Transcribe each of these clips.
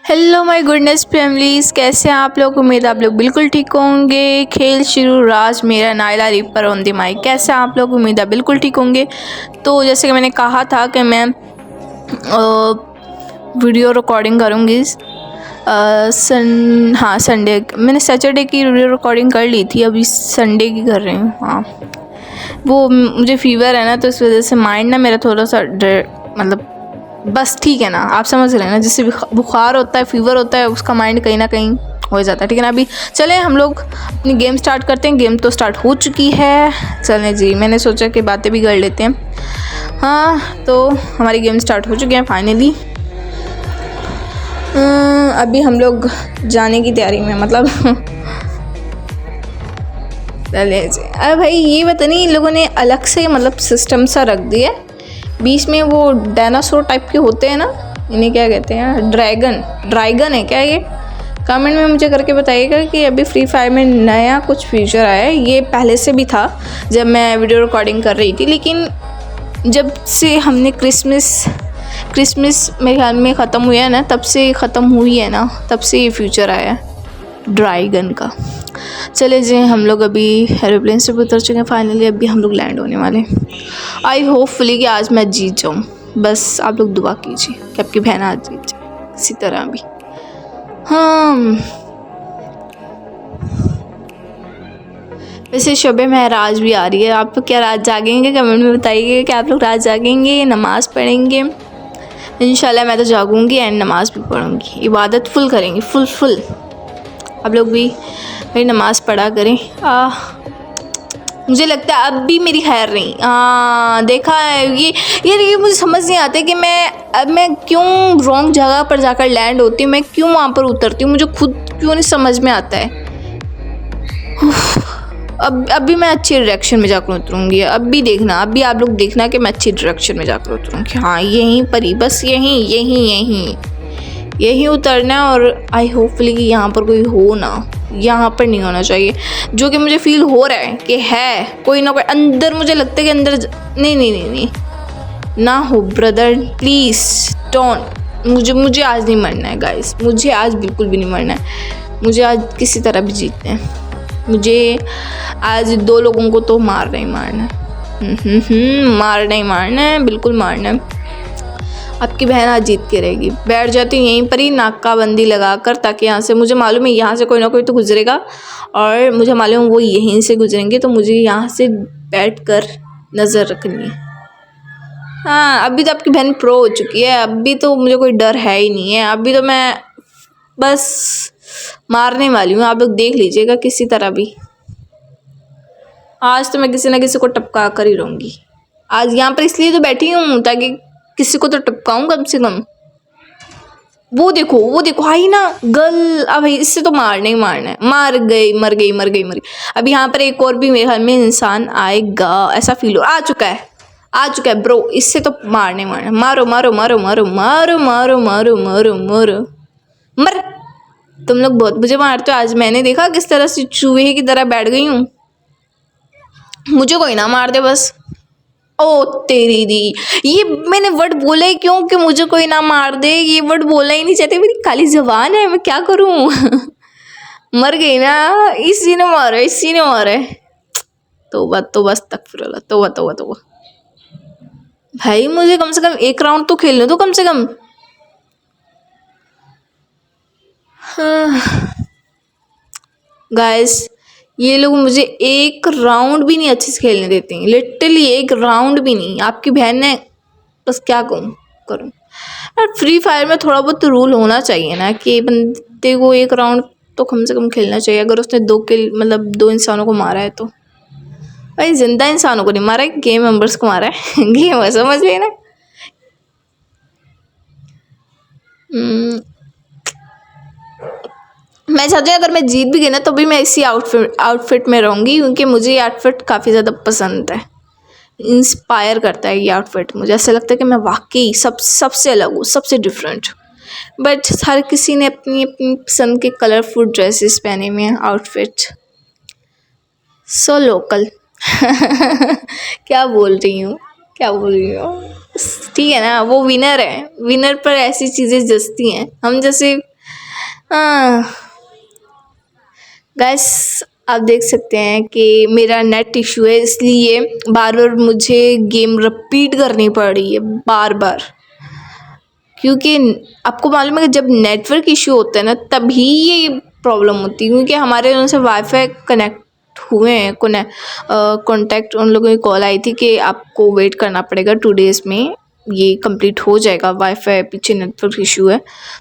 Hello my goodness families, कैसे हैं आप लोग। उम्मीद आप लोग बिल्कुल ठीक होंगे। खेल शुरू राज मेरा नायला रिपर ऑन द माइक। कैसे हैं आप लोग, उम्मीद है बिल्कुल ठीक होंगे। तो जैसे कि मैंने कहा था कि मैं वीडियो रिकॉर्डिंग करूँगी। संडे मैंने सैटरडे की वीडियो रिकॉर्डिंग कर ली थी, अभी संडे की कर रही हूँ। हाँ, वो मुझे फीवर है ना, तो इस वजह से माइंड ना मेरा थोड़ा सा मतलब बस ठीक है ना, आप समझ रहे हैं ना। जिससे बुखार होता है, फीवर होता है, उसका माइंड कहीं ना कहीं हो जाता है। ठीक है ना। अभी चलें हम लोग अपनी गेम स्टार्ट करते हैं। गेम तो स्टार्ट हो चुकी है। चलें जी, मैंने सोचा कि बातें भी कर लेते हैं। हाँ, तो हमारी गेम स्टार्ट हो चुकी है फाइनली। अभी हम लोग जाने की तैयारी में, मतलब चले जी। अरे भाई, ये पता नहीं इन लोगों ने अलग से मतलब सिस्टम सा रख दिया। बीच में वो डायनासोर टाइप के होते हैं ना, इन्हें क्या कहते हैं, ड्रैगन है क्या ये? कमेंट में मुझे करके बताइएगा कि अभी फ्री फायर में नया कुछ फीचर आया है। ये पहले से भी था जब मैं वीडियो रिकॉर्डिंग कर रही थी, लेकिन जब से हमने क्रिसमस मेरे ख्याल में ख़त्म हुआ है ना, तब से ख़त्म हुई है ना, तब से ये फीचर आया है ड्रैगन का। चले जी, हम लोग अभी एरोप्लेन से उतर चुके हैं फाइनली। अभी हम लोग लैंड होने वाले। आई होपफुली कि आज मैं जीत जाऊँ। बस आप लोग दुआ कीजिए कि आपकी बहन आज जीत जाए किसी तरह भी। हाँ, वैसे शबे महराज भी आ रही है। आप लोग क्या रात जागेंगे? कमेंट में बताइए कि आप लोग रात जागेंगे, नमाज़ पढ़ेंगे। इंशाल्लाह मैं तो जागूंगी एंड नमाज़ भी पढ़ूंगी, इबादत फुल करेंगे, फुल। आप लोग भी भाई नमाज़ पढ़ा करें। मुझे लगता है अब भी मेरी खैर नहीं। देखा है ये मुझे समझ नहीं आता कि मैं क्यों रॉन्ग जगह पर जाकर लैंड होती हूँ, मैं क्यों वहाँ पर उतरती हूँ, मुझे खुद क्यों नहीं समझ में आता है। अब भी मैं अच्छी डायरेक्शन में जाकर उतरूँगी। अब भी देखना, अब भी आप लोग देखना कि मैं अच्छी डायरेक्शन में जाकर उतरूँगी। हाँ, यहीं पर ही, बस यहीं उतरना है। और आई होपफुली कि यहाँ पर कोई हो ना, यहाँ पर नहीं होना चाहिए, जो कि मुझे फील हो रहा है कि है कोई ना कोई अंदर। मुझे लगता है कि अंदर नहीं ना हो। Brother please don't. मुझे आज नहीं मरना है गाइस, मुझे आज बिल्कुल भी नहीं मरना है। मुझे आज किसी तरह भी जीतना है। मुझे आज 2 लोगों को तो मारना ही मारना है, बिल्कुल मारना है। आपकी बहन आज जीत के रहेगी। बैठ जाती हूँ यहीं पर ही नाकाबंदी लगाकर, ताकि यहाँ से, मुझे मालूम है यहाँ से कोई ना कोई तो गुजरेगा और मुझे मालूम है वो यहीं से गुजरेंगे, तो मुझे यहाँ से बैठकर नज़र रखनी है। हाँ, अभी तो आपकी बहन प्रो हो चुकी है, अभी तो मुझे कोई डर है ही नहीं है। अभी तो मैं बस मारने वाली हूँ, आप लोग देख लीजिएगा किसी तरह भी। आज तो मैं किसी ना किसी को टपका कर ही रहूँगी। आज यहाँ पर इसलिए तो बैठी हूँ ताकि किसी को तो टपकाऊँ कम से कम। वो देखो आई ना गर्ल। अब इससे तो मारना ही मारना है। मर गई। अब यहाँ पर एक और भी मेरे ख्याल में इंसान आएगा, ऐसा फील हो आ चुका है ब्रो। इससे तो मारने मारना। मारो। मर। तुम लोग बहुत मुझे मारते हो। आज मैंने देखा किस तरह से चूहे की तरह बैठ गई हूँ। मुझे कोई ना मार दे बस। ओ तेरी दी, ये मैंने वर्ड बोला ही क्यों कि मुझे कोई ना मार दे। ये वर्ड बोलना ही नहीं चाहते, मेरी काली ज़बान है, मैं क्या करूं। मर गई ना, इसी ने मारा। तौबा अस्तगफिरुल्लाह, तौबा। भाई मुझे कम से कम एक राउंड तो खेलने दो कम से कम। गाइस, ये लोग मुझे एक राउंड भी नहीं अच्छे से खेलने देते हैं, लिटरली एक राउंड भी नहीं। आपकी बहन ने बस क्या करूँ। यार फ्री फायर में थोड़ा बहुत तो रूल होना चाहिए ना, कि बंदे को एक राउंड तो कम से कम खेलना चाहिए। अगर उसने 2 किल मतलब 2 इंसानों को मारा है, तो भाई जिंदा इंसानों को नहीं मारा है, गेम मेंबर्स को मारा है। गेम है, समझ गए ना। मैं चाहती हूँ अगर मैं जीत भी गई ना, तो भी मैं इसी आउटफिट में रहूँगी, क्योंकि मुझे ये आउटफिट काफ़ी ज़्यादा पसंद है। इंस्पायर करता है ये आउटफिट। मुझे ऐसा लगता है कि मैं वाकई सबसे अलग हूँ, सबसे डिफरेंट। बट हर किसी ने अपनी अपनी पसंद के कलरफुल ड्रेसेस पहने हुए हैं, आउटफिट सो लोकल। क्या बोल रही हूँ ठीक है ना। वो विनर है, विनर पर ऐसी चीज़ें जचती हैं। हम जैसे हाँ गाइस, आप देख सकते हैं कि मेरा नेट इशू है, इसलिए बार बार मुझे गेम रिपीट करनी पड़ रही है बार बार, क्योंकि आपको मालूम है कि जब नेटवर्क इशू होता है ना तभी ये प्रॉब्लम होती है, क्योंकि हमारे उनसे वाईफाई कनेक्ट हुए हैं, कॉन्टैक्ट उन लोगों की कॉल आई थी कि आपको वेट करना पड़ेगा 2 डेज़ में ये कंप्लीट हो जाएगा, वाईफाई पीछे नेटवर्क इशू है,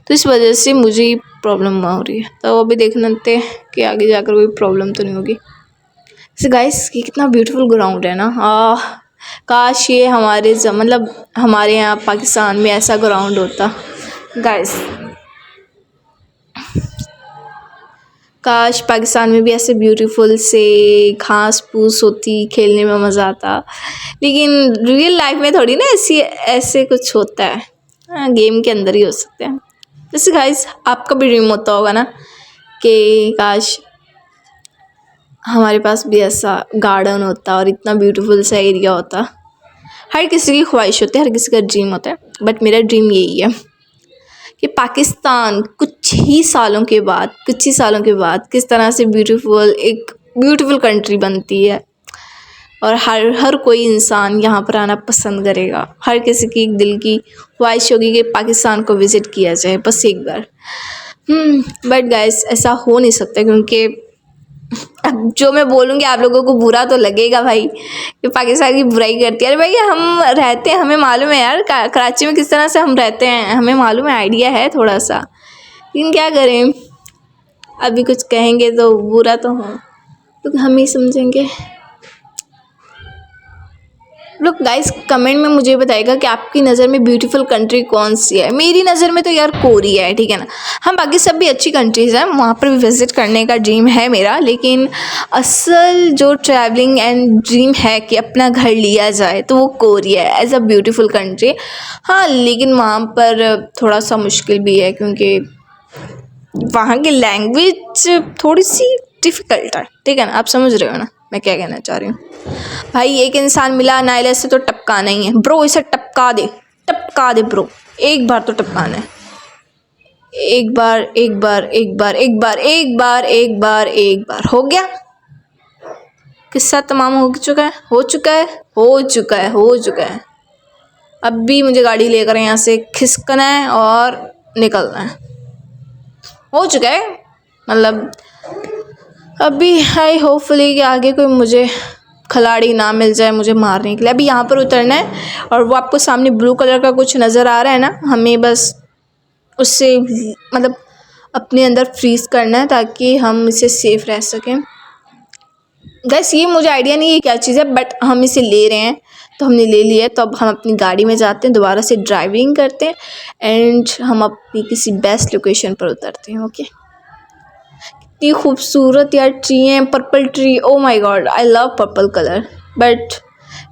तो इस वजह से मुझे प्रॉब्लम हो रही है। तो अभी देखना थे कि आगे जाकर कोई प्रॉब्लम तो नहीं होगी। वैसे गाइस ये कितना ब्यूटीफुल ग्राउंड है ना, काश ये मतलब हमारे यहाँ पाकिस्तान में ऐसा ग्राउंड होता गाइस, काश पाकिस्तान में भी ऐसे ब्यूटीफुल से घास फूस होती, खेलने में मज़ा आता, लेकिन रियल लाइफ में थोड़ी ना ऐसे कुछ होता है, गेम के अंदर ही हो सकते हैं। जैसे गाइस आपका भी ड्रीम होता होगा ना कि काश हमारे पास भी ऐसा गार्डन होता और इतना ब्यूटीफुल सा एरिया होता। हर किसी की ख्वाहिश होती है, हर किसी का ड्रीम होता है, बट मेरा ड्रीम यही है कि पाकिस्तान कुछ ही सालों के बाद किस तरह से एक ब्यूटीफुल कंट्री बनती है, और हर कोई इंसान यहाँ पर आना पसंद करेगा। हर किसी की एक दिल की ख्वाहिश होगी कि पाकिस्तान को विज़िट किया जाए बस एक बार। बट गाइस ऐसा हो नहीं सकता, क्योंकि अब जो मैं बोलूँगी आप लोगों को बुरा तो लगेगा भाई कि पाकिस्तान की बुराई करती है। अरे भाई हम रहते हैं, हमें मालूम है यार कराची में किस तरह से हम रहते हैं, हमें मालूम है, आइडिया है थोड़ा सा, लेकिन क्या करें, अभी कुछ कहेंगे तो बुरा तो हो, तो हम ही समझेंगे। लोग गाइस कमेंट में मुझे बताइएगा कि आपकी नज़र में ब्यूटीफुल कंट्री कौन सी है। मेरी नज़र में तो यार कोरिया है, ठीक है ना। हम बाकी सब भी अच्छी कंट्रीज़ हैं, वहाँ पर भी विज़िट करने का ड्रीम है मेरा, लेकिन असल जो ट्रैवलिंग एंड ड्रीम है कि अपना घर लिया जाए तो वो कोरिया है एज अ ब्यूटीफुल कंट्री। हाँ, लेकिन वहाँ पर थोड़ा सा मुश्किल भी है, क्योंकि वहाँ की लैंग्वेज थोड़ी सी डिफ़िकल्ट है, ठीक है ना। आप समझ रहे हो ना मैं क्या कहना चाह रही हूँ। भाई एक इंसान मिला नाइल से तो टपकाना ही है ब्रो, इसे टपका दे ब्रो, एक बार तो टपकाना है, एक बार हो गया, किस्सा तमाम हो चुका है। अब भी मुझे गाड़ी लेकर यहाँ से खिसकना है और निकलना है, हो चुका है, मतलब अभी हाई होपफुली कि आगे कोई मुझे खिलाड़ी ना मिल जाए मुझे मारने के लिए। अभी यहाँ पर उतरना है, और वो आपको सामने ब्लू कलर का कुछ नज़र आ रहा है ना, हमें बस उससे मतलब अपने अंदर फ्रीज़ करना है ताकि हम इसे सेफ़ रह सकें। गैस ये मुझे आइडिया नहीं है क्या चीज़ है, बट हम इसे ले रहे हैं, तो हमने ले लिया है, तो अब हम अपनी गाड़ी में जाते हैं, दोबारा से ड्राइविंग करते हैं एंड हम अपनी किसी बेस्ट लोकेशन पर उतरते हैं। ओके, कितनी खूबसूरत यार ट्री है, purple tree, oh my God, I love purple colour, but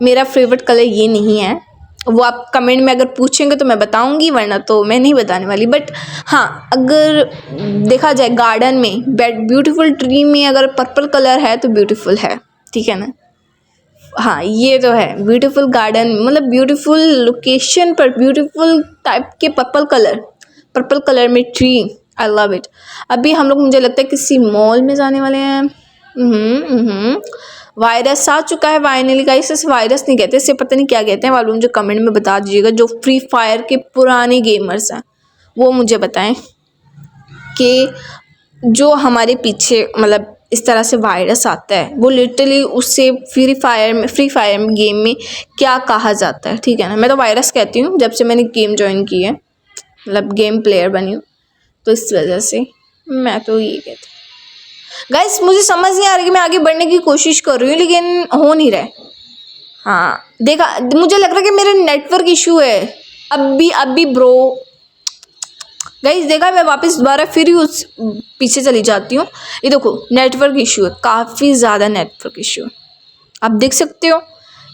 मेरा फेवरेट कलर ये नहीं है। वो आप कमेंट में अगर पूछेंगे तो मैं बताऊंगी, वरना तो मैं नहीं बताने वाली। बट हाँ, अगर देखा जाए गार्डन में ब्यूटीफुल ट्री में अगर पर्पल कलर है तो ब्यूटीफुल है, ठीक है ना। हाँ ये तो है, ब्यूटीफुल गार्डन मतलब ब्यूटीफुल लोकेशन पर ब्यूटीफुल टाइप के पर्पल कलर में ट्री, आई लव इट। अभी हम लोग मुझे लगता है किसी मॉल में जाने वाले हैं। वायरस आ चुका है फाइनली गाइस, इसे वायरस नहीं कहते, इसे पता नहीं क्या कहते हैं, वालों मुझे कमेंट में बता दीजिएगा। जो फ्री फायर के पुराने गेमर्स हैं वो मुझे बताएं कि जो हमारे पीछे मतलब इस तरह से वायरस आता है वो लिटरली उससे फ्री फायर गेम में क्या कहा जाता है, ठीक है ना। मैं तो वायरस कहती हूँ जब से मैंने गेम ज्वाइन की है, मतलब गेम प्लेयर बनी हूँ, तो इस वजह से मैं तो ये कहती हूँ। गाइस मुझे समझ नहीं आ रही कि मैं आगे बढ़ने की कोशिश कर रही हूँ लेकिन हो नहीं रहा। हाँ देखा, मुझे लग रहा है कि मेरा नेटवर्क इशू है। अभी ब्रो गाइस देखा, मैं वापस दोबारा फिर ही उस पीछे चली जाती हूँ। ये देखो नेटवर्क इशू है, काफ़ी ज़्यादा नेटवर्क इशू, आप देख सकते हो,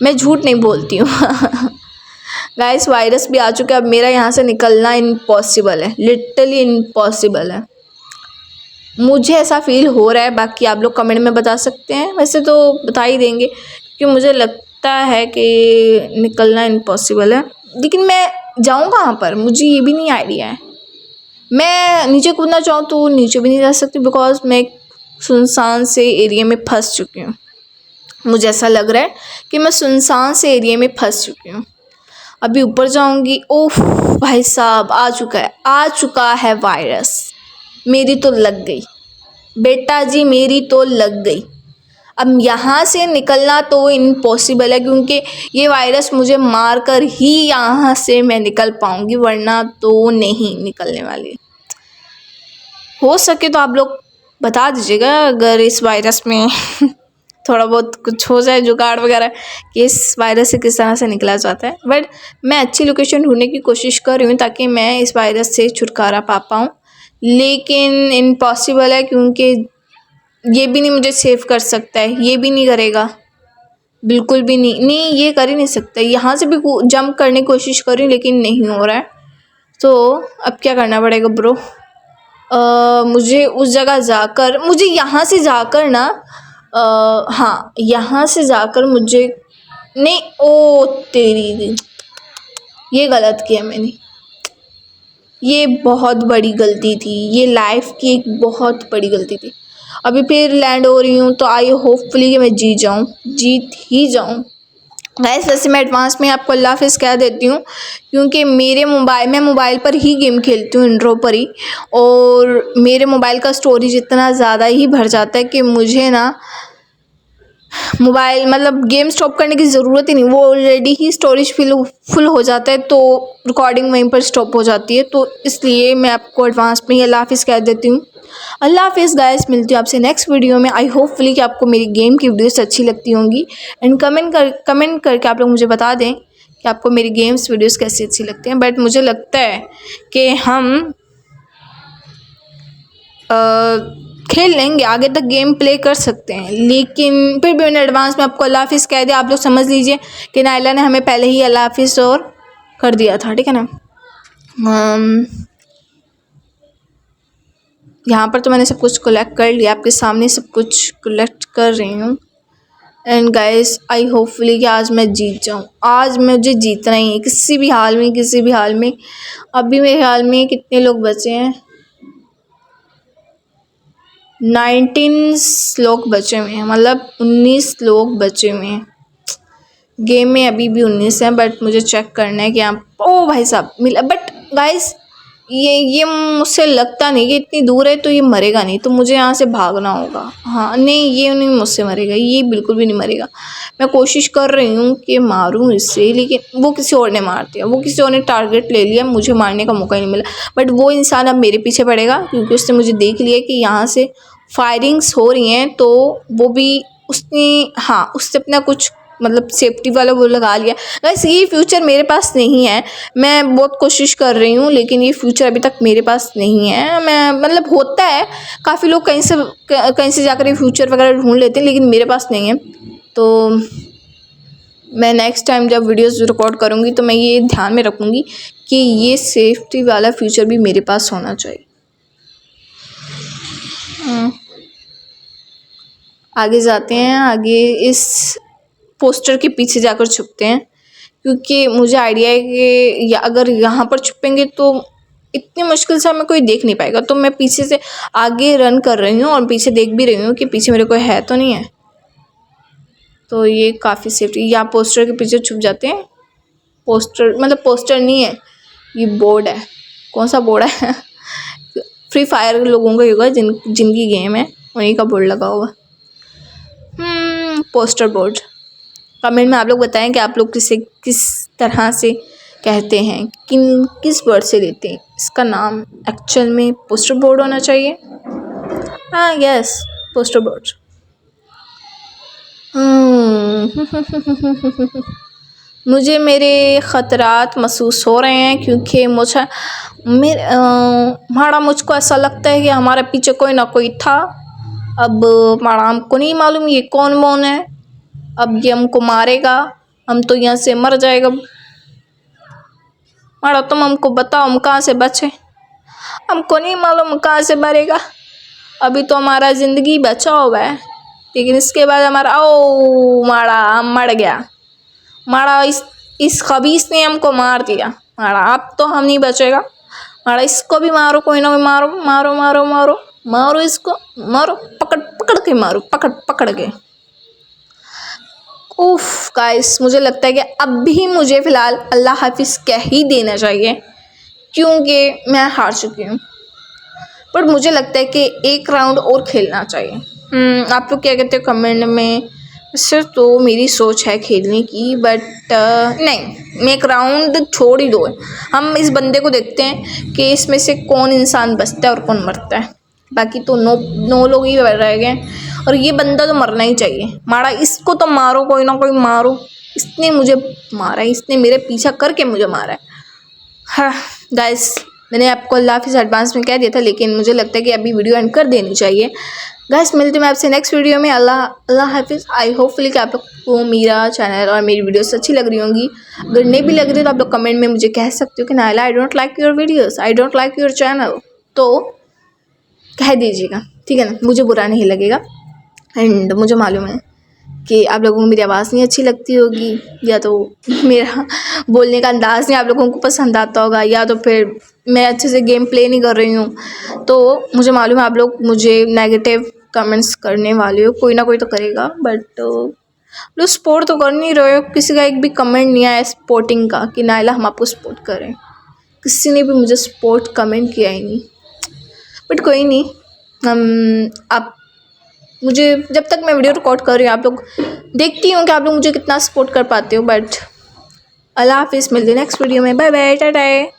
मैं झूठ नहीं बोलती हूँ। गाइस वायरस भी आ चुका है, अब मेरा यहाँ से निकलना इम्पॉसिबल है, लिटरली इम्पॉसिबल है, मुझे ऐसा फील हो रहा है। बाकी आप लोग कमेंट में बता सकते हैं, वैसे तो बता ही देंगे क्योंकि मुझे लगता है कि निकलना इम्पॉसिबल है, लेकिन मैं जाऊँ कहाँ पर मुझे ये भी नहीं आइडिया है। मैं नीचे कूदना चाहूँ तो नीचे भी नहीं जा सकती, बिकॉज मैं एक सुनसान से एरिया में फंस चुकी हूँ। मुझे ऐसा लग रहा है कि मैं सुनसान से एरिया में फंस चुकी हूँ। अभी ऊपर जाऊँगी, ओह भाई साहब आ चुका है वायरस। मेरी तो लग गई बेटा जी, मेरी तो लग गई। अब यहाँ से निकलना तो इम्पॉसिबल है, क्योंकि ये वायरस मुझे मार कर ही यहाँ से मैं निकल पाऊँगी, वरना तो नहीं निकलने वाली। हो सके तो आप लोग बता दीजिएगा अगर इस वायरस में थोड़ा बहुत कुछ हो जाए जुगाड़ वगैरह कि इस वायरस से किस तरह से निकला जाता है। बट मैं अच्छी लोकेशन ढूंढने की कोशिश कर रही हूँ ताकि मैं इस वायरस से छुटकारा पा पाऊँ, लेकिन इम्पॉसिबल है, क्योंकि ये भी नहीं मुझे सेव कर सकता है, ये भी नहीं करेगा, बिल्कुल भी नहीं ये कर ही नहीं सकता। यहाँ से भी जंप करने की कोशिश कर रही हूँ लेकिन नहीं हो रहा है। तो अब क्या करना पड़ेगा ब्रो? मुझे उस जगह जाकर, मुझे यहाँ से जाकर ना हाँ यहाँ से जाकर मुझे नहीं, ओ तेरी, ये गलत किया मैंने, ये बहुत बड़ी गलती थी, ये लाइफ की एक बहुत बड़ी गलती थी। अभी फिर लैंड हो रही हूँ तो आई होपफुली कि मैं जीत ही जाऊँ। गाइस वैसे मैं एडवांस में आपको अल्लाह हाफिज़ कह देती हूँ, क्योंकि मैं मोबाइल पर ही गेम खेलती हूँ इंट्रो पर ही, और मेरे मोबाइल का स्टोरेज इतना ज़्यादा ही भर जाता है कि मुझे ना मोबाइल मतलब गेम स्टॉप करने की ज़रूरत ही नहीं, वो ऑलरेडी ही स्टोरेज फुल हो जाता है, तो रिकॉर्डिंग वहीं पर स्टॉप हो जाती है। तो इसलिए मैं आपको एडवांस में ही अल्लाह हाफिज़ कह देती हूँ। अल्लाह हाफिज़ गाइस, मिलती हूँ आपसे नेक्स्ट वीडियो में। आई होपफुली कि आपको मेरी गेम की वीडियोस अच्छी लगती होंगी, एंड कमेंट करके आप लोग मुझे बता दें कि आपको मेरी गेम्स वीडियोस कैसी अच्छी लगती हैं। बट मुझे लगता है कि हम खेल लेंगे, आगे तक गेम प्ले कर सकते हैं, लेकिन फिर भी मैंने एडवांस में आपको अल्लाह हाफिज़ कह दिया। आप लोग समझ लीजिए कि नाइला ने हमें पहले ही अल्लाह हाफिज़ और कर दिया था, ठीक है ना। यहाँ पर तो मैंने सब कुछ कलेक्ट कर लिया, आपके सामने सब कुछ कलेक्ट कर रही हूँ। एंड गाइस आई होपफुली कि आज मैं जीत जाऊँ, आज मुझे जीतना ही है किसी भी हाल में, किसी भी हाल में। अभी मेरे ख्याल में कितने लोग बचे हैं? 19 लोग बचे हुए हैं, मतलब 19 लोग बचे हुए हैं गेम में। अभी भी 19 हैं, बट मुझे चेक करना है कि आप, ओ भाई साहब मिला। बट गाइस ये मुझसे लगता नहीं कि इतनी दूर है तो ये मरेगा नहीं, तो मुझे यहाँ से भागना होगा। हाँ नहीं, ये नहीं मुझसे मरेगा, ये बिल्कुल भी नहीं मरेगा। मैं कोशिश कर रही हूँ कि मारूँ इससे, लेकिन वो किसी और ने मार दिया, वो किसी और ने टारगेट ले लिया, मुझे मारने का मौका ही नहीं मिला। बट वो इंसान अब मेरे पीछे पड़ेगा, क्योंकि उसने मुझे देख लिया कि यहाँ से फायरिंग्स हो रही हैं, तो वो भी उससे अपना कुछ मतलब सेफ्टी वाला वो लगा लिया। वैसे ये फ्यूचर मेरे पास नहीं है, मैं बहुत कोशिश कर रही हूँ, लेकिन ये फ्यूचर अभी तक मेरे पास नहीं है। मैं मतलब होता है, काफ़ी लोग कहीं से जाकर ये फ्यूचर वगैरह ढूंढ लेते हैं, लेकिन मेरे पास नहीं है। तो मैं नेक्स्ट टाइम जब वीडियोस रिकॉर्ड करूँगी तो मैं ये ध्यान में रखूँगी कि ये सेफ्टी वाला फ्यूचर भी मेरे पास होना चाहिए। आगे जाते हैं, आगे इस पोस्टर के पीछे जाकर छुपते हैं, क्योंकि मुझे आइडिया है कि अगर यहाँ पर छुपेंगे तो इतनी मुश्किल से हमें कोई देख नहीं पाएगा। तो मैं पीछे से आगे रन कर रही हूँ और पीछे देख भी रही हूँ कि पीछे मेरे कोई है तो नहीं है। तो ये काफ़ी सेफ्टी, या पोस्टर के पीछे छुप जाते हैं। पोस्टर नहीं है, ये बोर्ड है। कौन सा बोर्ड है? फ्री फायर लोगों का होगा जिनकी गेम है, उन्हीं का बोर्ड लगा होगा। Poster board. कमेंट में आप लोग बताएं कि आप लोग किस तरह से कहते हैं, किस वर्ड से लेते हैं। इसका नाम एक्चुअल में पोस्टर बोर्ड होना चाहिए। हाँ यस, पोस्टर बोर्ड। मुझे मेरे ख़तरात महसूस हो रहे हैं, क्योंकि मुझको ऐसा लगता है कि हमारे पीछे कोई ना कोई था। अब हमको नहीं मालूम ये कौन है। अब ये हमको मारेगा, हम तो यहाँ से मर जाएगा। मारा तुम हमको बताओ हम कहाँ से बचे। हमको नहीं मालूम कहाँ से मरेगा। अभी तो हमारा ज़िंदगी बचा हुआ है, लेकिन इसके बाद हमारा मारा हम मर गया। मारा इस खबीस ने हमको मार दिया। मारा अब तो हम नहीं बचेगा, मारा, इसको भी मारो, कोई ना कोई मारो मारो मारो मारो मारो, इसको मारो, पकड़ पकड़ के मारो, पकड़ पकड़ के। उफ गाइस, मुझे लगता है कि अब भी मुझे फ़िलहाल अल्लाह हाफिज़ कह ही देना चाहिए, क्योंकि मैं हार चुकी हूँ। बट मुझे लगता है कि एक राउंड और खेलना चाहिए। आप लोग क्या कहते हो कमेंट में। सिर्फ तो मेरी सोच है खेलने की, बट नहीं, मैं एक राउंड छोड़ ही दो। हम इस बंदे को देखते हैं कि इसमें से कौन इंसान बचता है और कौन मरता है। बाकी तो नो लोग ही रह गए, और ये बंदा तो मरना ही चाहिए। मारा, इसको तो मारो, कोई ना कोई मारो। इसने मुझे मारा है, इसने मेरे पीछा करके मुझे मारा है। हाँ गाइस, मैंने आपको अल्लाह हाफिज़ एडवांस में कह दिया था, लेकिन मुझे लगता है कि अभी वीडियो एंड कर देनी चाहिए। गाइस, मिलते मैं आपसे नेक्स्ट वीडियो में। अल्लाह हाफिज़। आई होपफुली कि आप लोग को मेरा चैनल और मेरी वीडियोस अच्छी लग रही होंगी। अगर नहीं भी लग रही तो आप लोग कमेंट में मुझे कह सकते हो कि Naila, I don't like your videos, I don't like your channel, तो कह दीजिएगा, ठीक है ना। मुझे बुरा नहीं लगेगा। एंड मुझे मालूम है कि आप लोगों को मेरी आवाज़ नहीं अच्छी लगती होगी, या तो मेरा बोलने का अंदाज़ नहीं आप लोगों को पसंद आता होगा, या तो फिर मैं अच्छे से गेम प्ले नहीं कर रही हूँ। तो मुझे मालूम है आप लोग मुझे नेगेटिव कमेंट्स करने वाले हो, कोई ना कोई तो करेगा। बट लोग सपोर्ट तो कर नहीं रहे हो। किसी का एक भी कमेंट नहीं आया सपोर्टिंग का कि नायला हम आपको सपोर्ट करें। किसी ने भी मुझे सपोर्ट कमेंट किया ही नहीं। बट कोई नहीं, आप मुझे, जब तक मैं वीडियो रिकॉर्ड कर रही हूँ, आप लोग देखती हूँ कि आप लोग मुझे कितना सपोर्ट कर पाते हो। बट अल्लाह हाफिज़, मिलते हैं नेक्स्ट वीडियो में। Bye bye, Tata.